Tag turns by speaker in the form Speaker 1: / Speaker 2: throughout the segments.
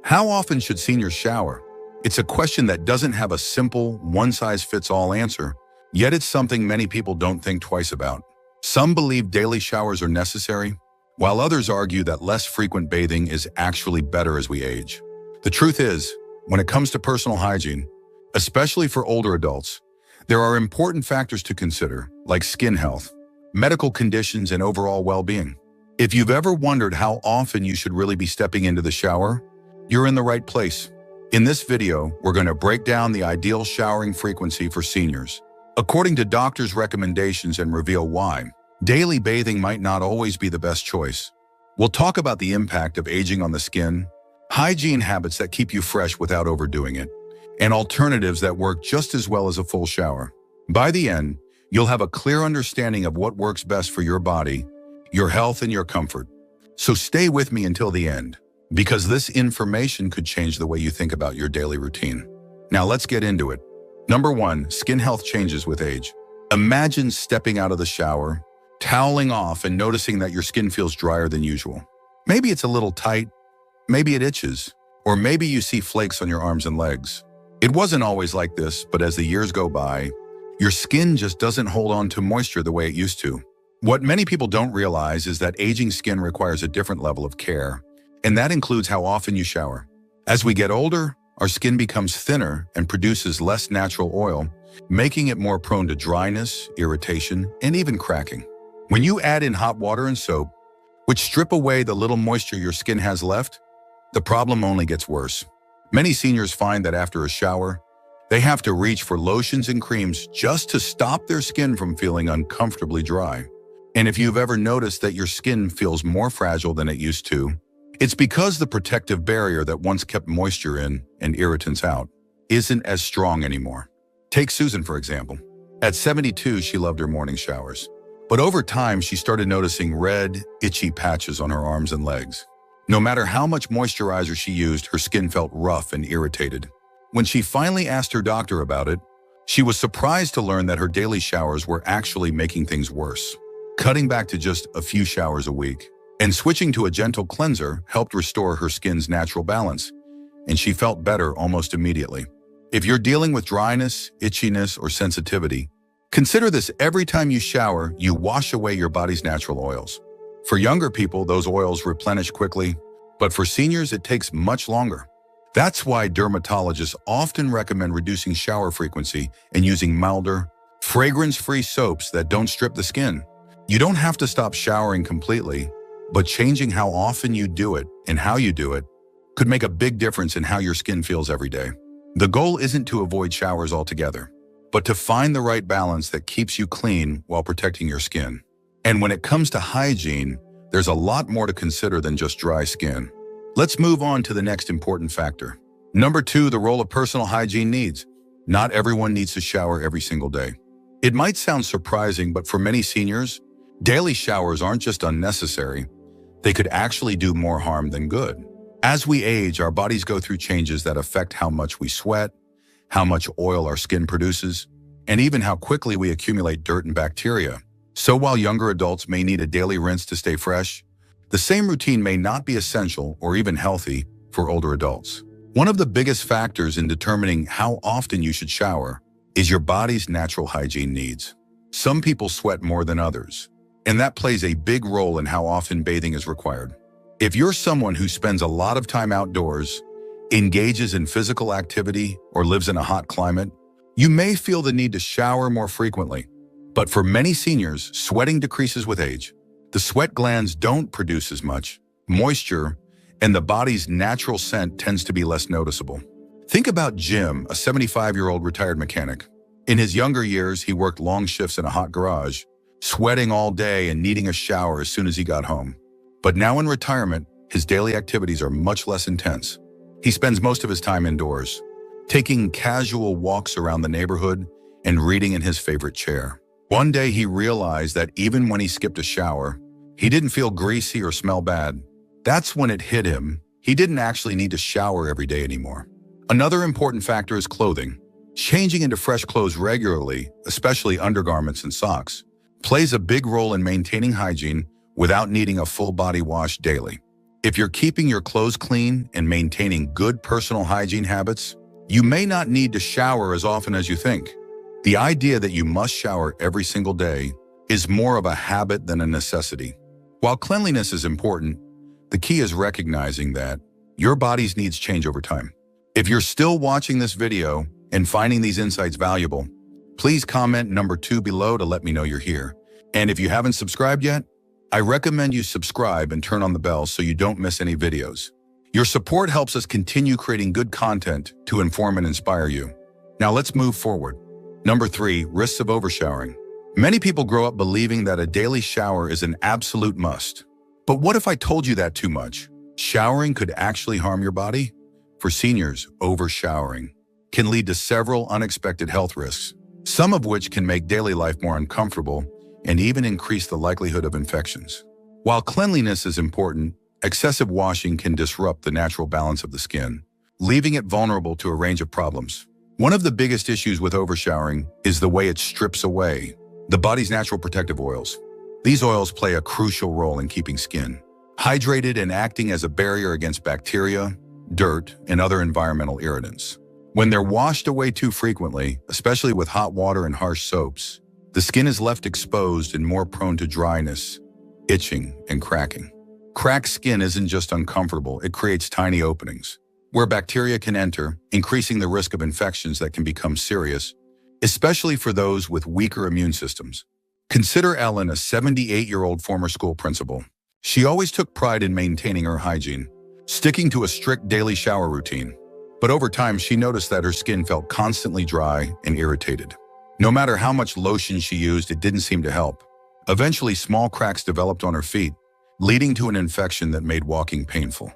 Speaker 1: How often should seniors shower? It's a question that doesn't have a simple, one-size-fits-all answer, yet it's something many people don't think twice about. Some believe daily showers are necessary, while others argue that less frequent bathing is actually better as we age. The truth is, when it comes to personal hygiene, especially for older adults, there are important factors to consider, like skin health, medical conditions, and overall well-being. If you've ever wondered how often you should really be stepping into the shower, you're in the right place. In this video, we're going to break down the ideal showering frequency for seniors, according to doctors' recommendations, and reveal why daily bathing might not always be the best choice. We'll talk about the impact of aging on the skin, hygiene habits that keep you fresh without overdoing it, and alternatives that work just as well as a full shower. By the end, you'll have a clear understanding of what works best for your body, your health, and your comfort. So stay with me until the end, because this information could change the way you think about your daily routine. Now let's get into it. Number 1, skin health changes with age. Imagine stepping out of the shower, toweling off, and noticing that your skin feels drier than usual. Maybe it's a little tight, maybe it itches, or maybe you see flakes on your arms and legs. It wasn't always like this, but as the years go by, your skin just doesn't hold on to moisture the way it used to. What many people don't realize is that aging skin requires a different level of care, and that includes how often you shower. As we get older, our skin becomes thinner and produces less natural oil, making it more prone to dryness, irritation, and even cracking. When you add in hot water and soap, which strip away the little moisture your skin has left, the problem only gets worse. Many seniors find that after a shower, they have to reach for lotions and creams just to stop their skin from feeling uncomfortably dry. And if you've ever noticed that your skin feels more fragile than it used to, it's because the protective barrier that once kept moisture in and irritants out isn't as strong anymore. Take Susan, for example. At 72, she loved her morning showers. But over time, she started noticing red, itchy patches on her arms and legs. No matter how much moisturizer she used, her skin felt rough and irritated. When she finally asked her doctor about it, she was surprised to learn that her daily showers were actually making things worse. Cutting back to just a few showers a week and switching to a gentle cleanser helped restore her skin's natural balance, and she felt better almost immediately. If you're dealing with dryness, itchiness, or sensitivity, consider this: every time you shower, you wash away your body's natural oils. For younger people, those oils replenish quickly, but for seniors, it takes much longer. That's why dermatologists often recommend reducing shower frequency and using milder, fragrance-free soaps that don't strip the skin. You don't have to stop showering completely, but changing how often you do it and how you do it could make a big difference in how your skin feels every day. The goal isn't to avoid showers altogether, but to find the right balance that keeps you clean while protecting your skin. And when it comes to hygiene, there's a lot more to consider than just dry skin. Let's move on to the next important factor. Number 2, the role of personal hygiene needs. Not everyone needs to shower every single day. It might sound surprising, but for many seniors, daily showers aren't just unnecessary, they could actually do more harm than good. As we age, our bodies go through changes that affect how much we sweat, how much oil our skin produces, and even how quickly we accumulate dirt and bacteria. So while younger adults may need a daily rinse to stay fresh, the same routine may not be essential or even healthy for older adults. One of the biggest factors in determining how often you should shower is your body's natural hygiene needs. Some people sweat more than others, and that plays a big role in how often bathing is required. If you're someone who spends a lot of time outdoors, engages in physical activity, or lives in a hot climate, you may feel the need to shower more frequently. But for many seniors, sweating decreases with age. The sweat glands don't produce as much moisture, and the body's natural scent tends to be less noticeable. Think about Jim, a 75-year-old retired mechanic. In his younger years, he worked long shifts in a hot garage, sweating all day and needing a shower as soon as he got home. But now in retirement, his daily activities are much less intense. He spends most of his time indoors, taking casual walks around the neighborhood and reading in his favorite chair. One day he realized that even when he skipped a shower, he didn't feel greasy or smell bad. That's when it hit him. He didn't actually need to shower every day anymore. Another important factor is clothing. Changing into fresh clothes regularly, especially undergarments and socks, plays a big role in maintaining hygiene without needing a full body wash daily. If you're keeping your clothes clean and maintaining good personal hygiene habits, you may not need to shower as often as you think. The idea that you must shower every single day is more of a habit than a necessity. While cleanliness is important, the key is recognizing that your body's needs change over time. If you're still watching this video and finding these insights valuable, please comment number 2 below to let me know you're here. And if you haven't subscribed yet, I recommend you subscribe and turn on the bell so you don't miss any videos. Your support helps us continue creating good content to inform and inspire you. Now let's move forward. Number 3, risks of overshowering. Many people grow up believing that a daily shower is an absolute must. But what if I told you that too much? Showering could actually harm your body? For seniors, overshowering can lead to several unexpected health risks, some of which can make daily life more uncomfortable and even increase the likelihood of infections. While cleanliness is important, excessive washing can disrupt the natural balance of the skin, leaving it vulnerable to a range of problems. One of the biggest issues with overshowering is the way it strips away the body's natural protective oils. These oils play a crucial role in keeping skin hydrated and acting as a barrier against bacteria, dirt, and other environmental irritants. When they're washed away too frequently, especially with hot water and harsh soaps, the skin is left exposed and more prone to dryness, itching, and cracking. Cracked skin isn't just uncomfortable, it creates tiny openings where bacteria can enter, increasing the risk of infections that can become serious, especially for those with weaker immune systems. Consider Ellen, a 78-year-old former school principal. She always took pride in maintaining her hygiene, sticking to a strict daily shower routine. But over time, she noticed that her skin felt constantly dry and irritated. No matter how much lotion she used, it didn't seem to help. Eventually, small cracks developed on her feet, leading to an infection that made walking painful.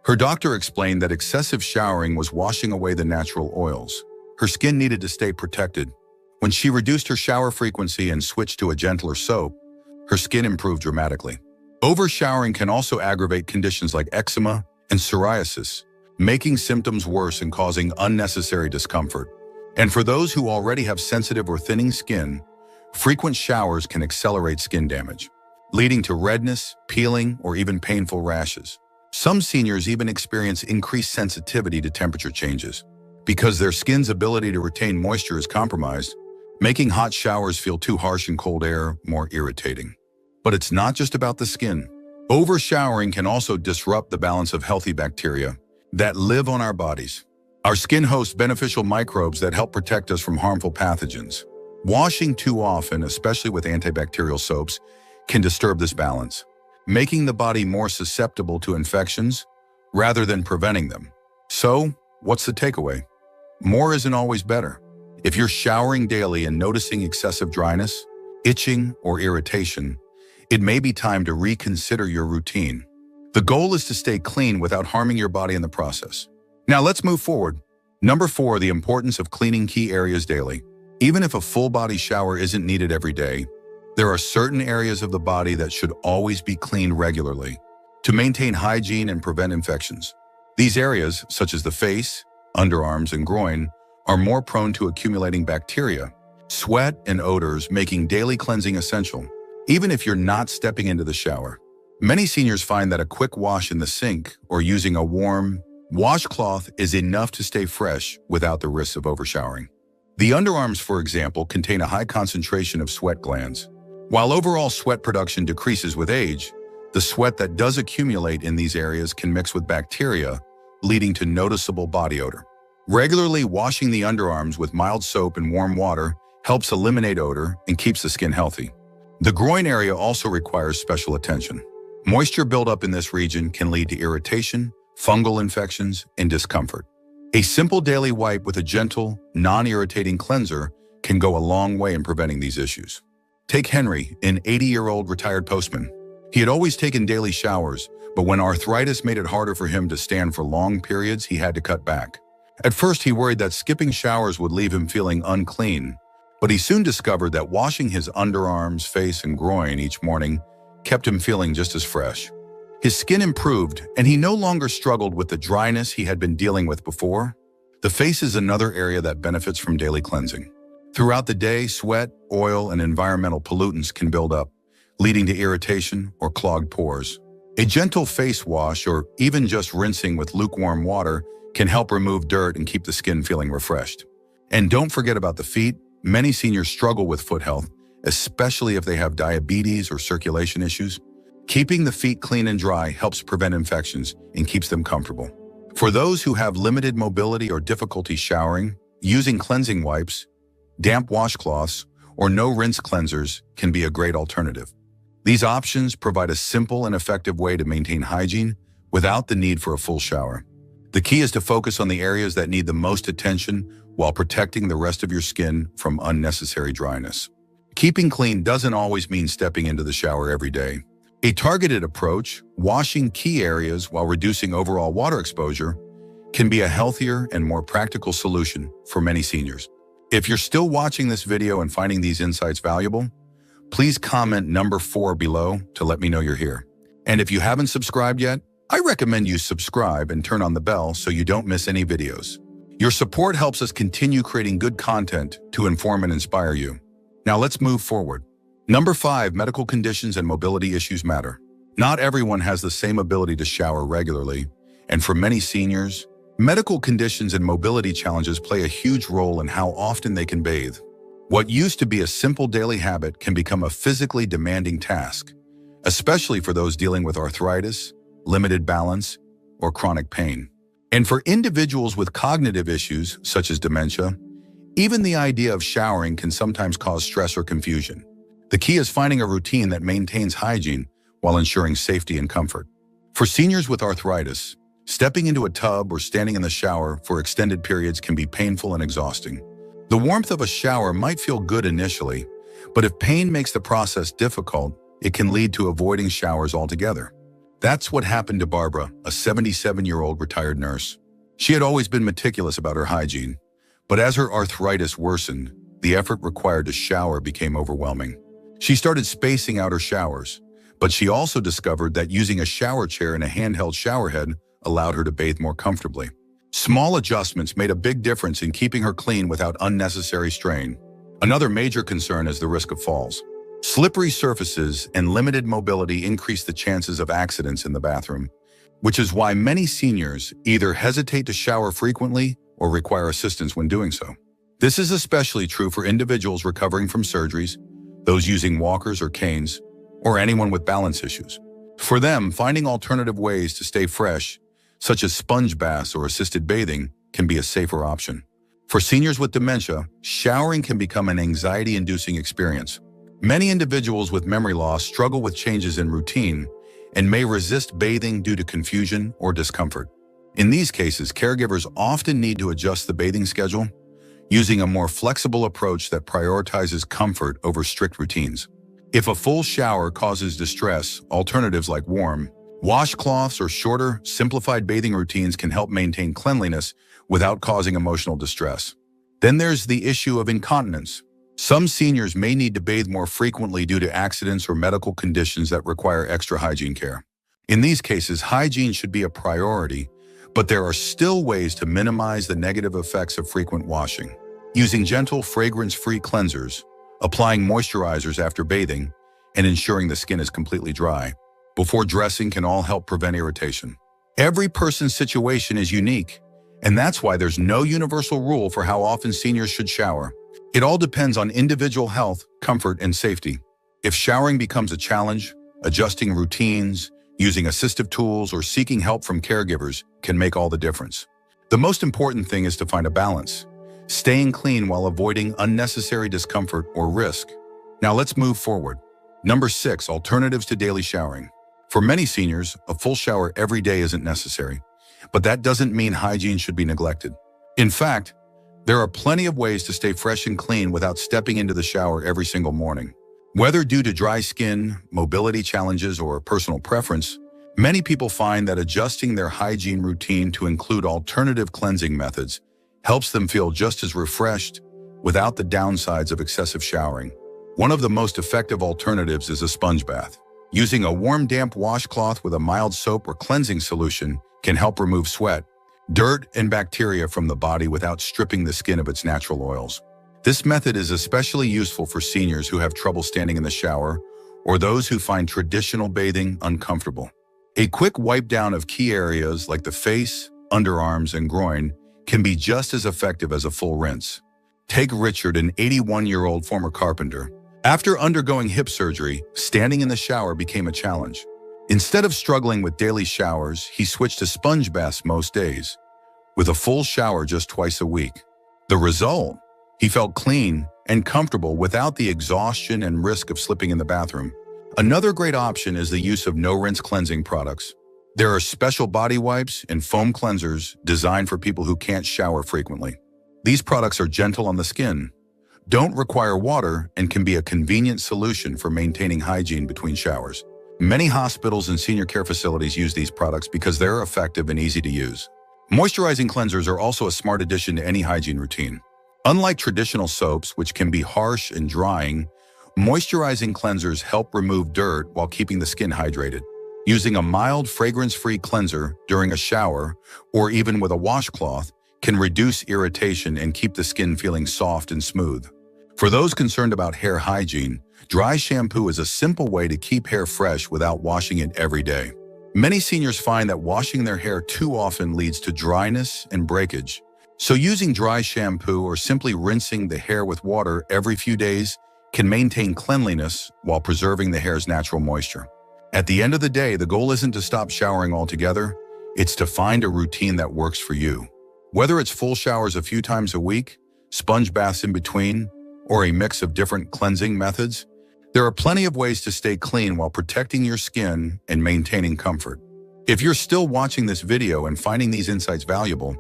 Speaker 1: Her doctor explained that excessive showering was washing away the natural oils. Her skin needed to stay protected. When she reduced her shower frequency and switched to a gentler soap, her skin improved dramatically. Overshowering can also aggravate conditions like eczema and psoriasis, making symptoms worse and causing unnecessary discomfort. And for those who already have sensitive or thinning skin, frequent showers can accelerate skin damage, leading to redness, peeling, or even painful rashes. Some seniors even experience increased sensitivity to temperature changes because their skin's ability to retain moisture is compromised, making hot showers feel too harsh and cold air more irritating. But it's not just about the skin. Overshowering can also disrupt the balance of healthy bacteria that live on our bodies. Our skin hosts beneficial microbes that help protect us from harmful pathogens. Washing too often, especially with antibacterial soaps, can disturb this balance, making the body more susceptible to infections rather than preventing them. So, what's the takeaway? More isn't always better. If you're showering daily and noticing excessive dryness, itching, or irritation, it may be time to reconsider your routine. The goal is to stay clean without harming your body in the process. Now let's move forward. Number 4, the importance of cleaning key areas daily. Even if a full body shower isn't needed every day, there are certain areas of the body that should always be cleaned regularly to maintain hygiene and prevent infections. These areas, such as the face, underarms, and groin, are more prone to accumulating bacteria, sweat, and odors, making daily cleansing essential, even if you're not stepping into the shower. Many seniors find that a quick wash in the sink or using a warm washcloth is enough to stay fresh without the risks of overshowering. The underarms, for example, contain a high concentration of sweat glands. While overall sweat production decreases with age, the sweat that does accumulate in these areas can mix with bacteria, leading to noticeable body odor. Regularly washing the underarms with mild soap and warm water helps eliminate odor and keeps the skin healthy. The groin area also requires special attention. Moisture buildup in this region can lead to irritation, fungal infections, and discomfort. A simple daily wipe with a gentle, non-irritating cleanser can go a long way in preventing these issues. Take Henry, an 80-year-old retired postman. He had always taken daily showers, but when arthritis made it harder for him to stand for long periods, he had to cut back. At first, he worried that skipping showers would leave him feeling unclean, but he soon discovered that washing his underarms, face, and groin each morning kept him feeling just as fresh. His skin improved, and he no longer struggled with the dryness he had been dealing with before. The face is another area that benefits from daily cleansing. Throughout the day, sweat, oil, and environmental pollutants can build up, leading to irritation or clogged pores. A gentle face wash or even just rinsing with lukewarm water can help remove dirt and keep the skin feeling refreshed. And don't forget about the feet. Many seniors struggle with foot health, especially if they have diabetes or circulation issues. Keeping the feet clean and dry helps prevent infections and keeps them comfortable. For those who have limited mobility or difficulty showering, using cleansing wipes, damp washcloths, or no-rinse cleansers can be a great alternative. These options provide a simple and effective way to maintain hygiene without the need for a full shower. The key is to focus on the areas that need the most attention while protecting the rest of your skin from unnecessary dryness. Keeping clean doesn't always mean stepping into the shower every day. A targeted approach, washing key areas while reducing overall water exposure, can be a healthier and more practical solution for many seniors. If you're still watching this video and finding these insights valuable, please comment number 4 below to let me know you're here. And if you haven't subscribed yet, I recommend you subscribe and turn on the bell so you don't miss any videos. Your support helps us continue creating good content to inform and inspire you. Now let's move forward. Number 5, medical conditions and mobility issues matter. Not everyone has the same ability to shower regularly, and for many seniors, medical conditions and mobility challenges play a huge role in how often they can bathe. What used to be a simple daily habit can become a physically demanding task, especially for those dealing with arthritis, limited balance, or chronic pain. And for individuals with cognitive issues, such as dementia, even the idea of showering can sometimes cause stress or confusion. The key is finding a routine that maintains hygiene while ensuring safety and comfort. For seniors with arthritis, stepping into a tub or standing in the shower for extended periods can be painful and exhausting. The warmth of a shower might feel good initially, but if pain makes the process difficult, it can lead to avoiding showers altogether. That's what happened to Barbara, a 77-year-old retired nurse. She had always been meticulous about her hygiene, but as her arthritis worsened, the effort required to shower became overwhelming. She started spacing out her showers, but she also discovered that using a shower chair and a handheld shower head allowed her to bathe more comfortably. Small adjustments made a big difference in keeping her clean without unnecessary strain. Another major concern is the risk of falls. Slippery surfaces and limited mobility increase the chances of accidents in the bathroom, which is why many seniors either hesitate to shower frequently or require assistance when doing so. This is especially true for individuals recovering from surgeries, those using walkers or canes, or anyone with balance issues. For them, finding alternative ways to stay fresh, such as sponge baths or assisted bathing, can be a safer option. For seniors with dementia, showering can become an anxiety-inducing experience. Many individuals with memory loss struggle with changes in routine and may resist bathing due to confusion or discomfort. In these cases, caregivers often need to adjust the bathing schedule, using a more flexible approach that prioritizes comfort over strict routines. If a full shower causes distress, alternatives like warm washcloths or shorter, simplified bathing routines can help maintain cleanliness without causing emotional distress. Then there's the issue of incontinence. Some seniors may need to bathe more frequently due to accidents or medical conditions that require extra hygiene care. In these cases, hygiene should be a priority, but there are still ways to minimize the negative effects of frequent washing. Using gentle, fragrance-free cleansers, applying moisturizers after bathing, and ensuring the skin is completely dry before dressing can all help prevent irritation. Every person's situation is unique, and that's why there's no universal rule for how often seniors should shower. It all depends on individual health, comfort, and safety. If showering becomes a challenge, adjusting routines, using assistive tools, or seeking help from caregivers can make all the difference. The most important thing is to find a balance, staying clean while avoiding unnecessary discomfort or risk. Now let's move forward. Number 6, alternatives to daily showering. For many seniors, a full shower every day isn't necessary, but that doesn't mean hygiene should be neglected. In fact, there are plenty of ways to stay fresh and clean without stepping into the shower every single morning. Whether due to dry skin, mobility challenges, or personal preference, many people find that adjusting their hygiene routine to include alternative cleansing methods helps them feel just as refreshed without the downsides of excessive showering. One of the most effective alternatives is a sponge bath. Using a warm, damp washcloth with a mild soap or cleansing solution can help remove sweat, dirt, and bacteria from the body without stripping the skin of its natural oils. This method is especially useful for seniors who have trouble standing in the shower or those who find traditional bathing uncomfortable. A quick wipe down of key areas like the face, underarms, and groin can be just as effective as a full rinse. Take Richard, an 81-year-old former carpenter. After undergoing hip surgery, standing in the shower became a challenge. Instead of struggling with daily showers, he switched to sponge baths most days, with a full shower just twice a week. The result? He felt clean and comfortable without the exhaustion and risk of slipping in the bathroom. Another great option is the use of no-rinse cleansing products. There are special body wipes and foam cleansers designed for people who can't shower frequently. These products are gentle on the skin, don't require water, and can be a convenient solution for maintaining hygiene between showers. Many hospitals and senior care facilities use these products because they're effective and easy to use. Moisturizing cleansers are also a smart addition to any hygiene routine. Unlike traditional soaps, which can be harsh and drying, moisturizing cleansers help remove dirt while keeping the skin hydrated. Using a mild, fragrance-free cleanser during a shower, or even with a washcloth, can reduce irritation and keep the skin feeling soft and smooth. For those concerned about hair hygiene, dry shampoo is a simple way to keep hair fresh without washing it every day. Many seniors find that washing their hair too often leads to dryness and breakage. So using dry shampoo or simply rinsing the hair with water every few days can maintain cleanliness while preserving the hair's natural moisture. At the end of the day, the goal isn't to stop showering altogether, it's to find a routine that works for you. Whether it's full showers a few times a week, sponge baths in between, or a mix of different cleansing methods, there are plenty of ways to stay clean while protecting your skin and maintaining comfort. If you're still watching this video and finding these insights valuable,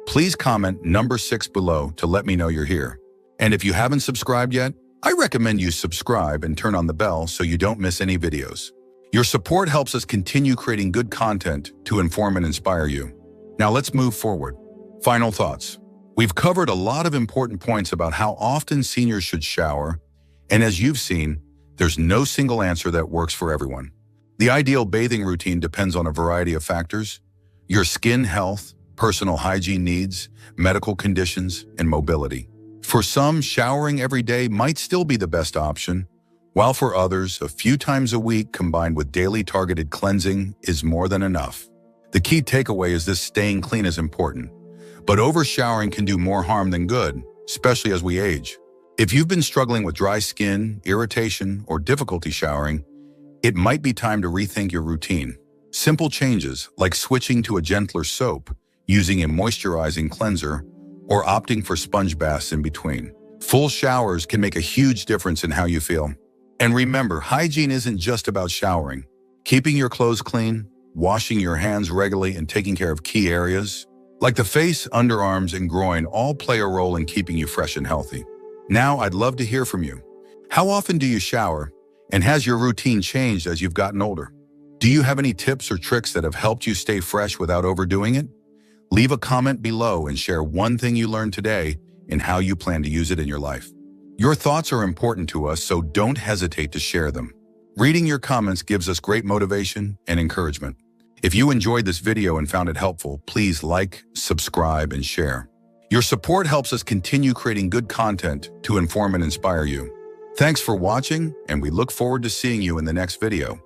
Speaker 1: please comment number 6 below to let me know you're here. And if you haven't subscribed yet, I recommend you subscribe and turn on the bell so you don't miss any videos. Your support helps us continue creating good content to inform and inspire you. Now let's move forward. Final thoughts. We've covered a lot of important points about how often seniors should shower, and as you've seen, there's no single answer that works for everyone. The ideal bathing routine depends on a variety of factors: your skin health, personal hygiene needs, medical conditions, and mobility. For some, showering every day might still be the best option, while for others, a few times a week combined with daily targeted cleansing is more than enough. The key takeaway is this: staying clean is important, but overshowering can do more harm than good, especially as we age. If you've been struggling with dry skin, irritation, or difficulty showering, it might be time to rethink your routine. Simple changes like switching to a gentler soap, using a moisturizing cleanser, or opting for sponge baths in between. Full showers can make a huge difference in how you feel. And remember, hygiene isn't just about showering. Keeping your clothes clean, washing your hands regularly, and taking care of key areas like the face, underarms, and groin all play a role in keeping you fresh and healthy. Now, I'd love to hear from you. How often do you shower? And has your routine changed as you've gotten older? Do you have any tips or tricks that have helped you stay fresh without overdoing it? Leave a comment below and share one thing you learned today and how you plan to use it in your life. Your thoughts are important to us, so don't hesitate to share them. Reading your comments gives us great motivation and encouragement. If you enjoyed this video and found it helpful, please like, subscribe, and share. Your support helps us continue creating good content to inform and inspire you. Thanks for watching, and we look forward to seeing you in the next video.